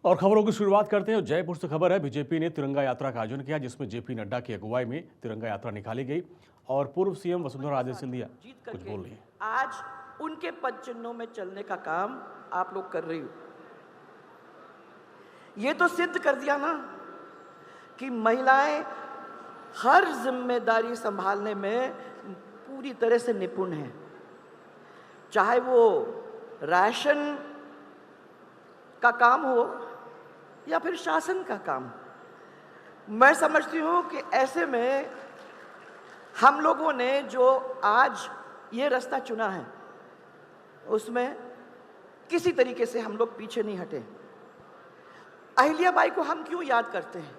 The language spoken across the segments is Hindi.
और खबरों की शुरुआत करते हैं। जयपुर से खबर है, बीजेपी ने तिरंगा यात्रा का आयोजन किया, जिसमें जेपी नड्डा की अगुवाई में तिरंगा यात्रा निकाली गई और पूर्व सीएम वसुंधरा राजे सिंधिया कुछ बोल रही हैं। आज उनके पद चिन्हों में चलने का काम आप लोग कर रही हो। ये तो सिद्ध कर दिया ना कि महिलाएं हर जिम्मेदारी संभालने में पूरी तरह से निपुण हैं, चाहे वो राशन का काम हो या फिर शासन का काम। मैं समझती हूं कि ऐसे में हम लोगों ने जो आज ये रास्ता चुना है उसमें किसी तरीके से हम लोग पीछे नहीं हटे। अहिल्याबाई को हम क्यों याद करते हैं?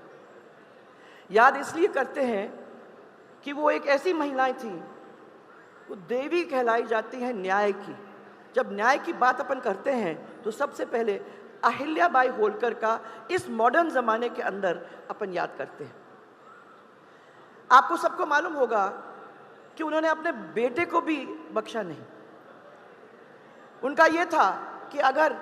याद इसलिए करते हैं कि वो एक ऐसी महिला थी, वो देवी कहलाई जाती है न्याय की। जब न्याय की बात अपन करते हैं तो सबसे पहले अहिल्याबाई होलकर का इस मॉडर्न जमाने के अंदर अपन याद करते हैं। आपको सबको मालूम होगा कि उन्होंने अपने बेटे को भी बख्शा नहीं। उनका यह था कि अगर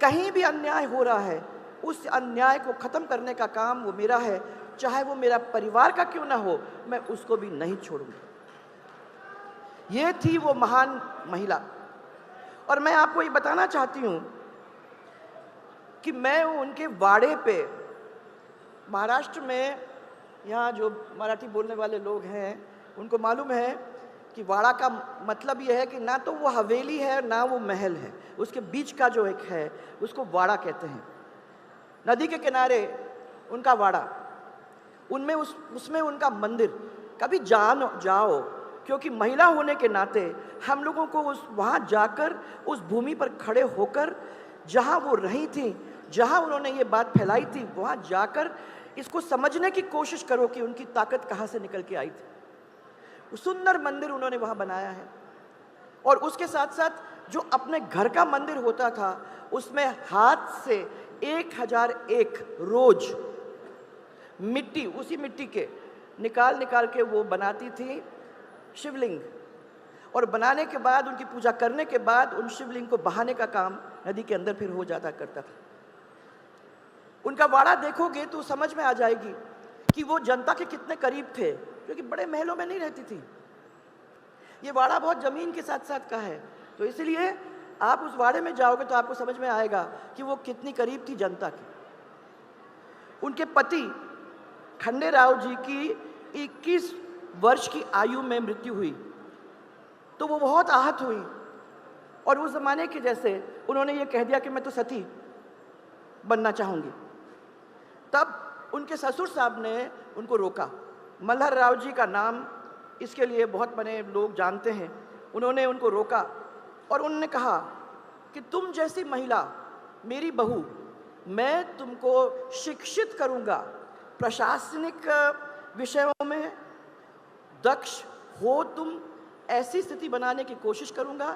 कहीं भी अन्याय हो रहा है, उस अन्याय को खत्म करने का काम वो मेरा है, चाहे वो मेरा परिवार का क्यों ना हो, मैं उसको भी नहीं छोड़ूंगी। ये थी वो महान महिला। और मैं आपको ये बताना चाहती हूं कि मैं उनके वाड़े पे, महाराष्ट्र में, यहाँ जो मराठी बोलने वाले लोग हैं उनको मालूम है कि वाड़ा का मतलब ये है कि ना तो वो हवेली है ना वो महल है, उसके बीच का जो एक है उसको वाड़ा कहते हैं। नदी के किनारे उनका वाड़ा, उनमें उसमें उनका मंदिर। कभी जाओ, क्योंकि महिला होने के नाते हम लोगों को वहाँ जाकर, उस भूमि पर खड़े होकर, जहाँ वो रही थी, जहाँ उन्होंने ये बात फैलाई थी, वहाँ जाकर इसको समझने की कोशिश करो कि उनकी ताकत कहाँ से निकल के आई थी। सुंदर मंदिर उन्होंने वहाँ बनाया है। और उसके साथ साथ जो अपने घर का मंदिर होता था, उसमें हाथ से 1001 रोज मिट्टी, उसी मिट्टी के निकाल के वो बनाती थी शिवलिंग। और बनाने के बाद, उनकी पूजा करने के बाद, उन शिवलिंग को बहाने का काम नदी के अंदर फिर हो जाता करता था। उनका वाड़ा देखोगे तो समझ में आ जाएगी कि वो जनता के कितने करीब थे, क्योंकि बड़े महलों में नहीं रहती थी। ये वाड़ा बहुत जमीन के साथ साथ का है, तो इसलिए आप उस वाड़े में जाओगे तो आपको समझ में आएगा कि वो कितनी करीब थी जनता की। उनके पति खंडेराव जी की 21 वर्ष की आयु में मृत्यु हुई, तो वो बहुत आहत हुई। और उस जमाने के जैसे उन्होंने ये कह दिया कि मैं तो सती बनना चाहूंगी। तब उनके ससुर साहब ने उनको रोका। मल्हर राव जी का नाम इसके लिए बहुत बने लोग जानते हैं। उन्होंने उनको रोका और उन्होंने कहा कि तुम जैसी महिला, मेरी बहू, मैं तुमको शिक्षित करूंगा, प्रशासनिक विषयों में दक्ष हो तुम, ऐसी स्थिति बनाने की कोशिश करूंगा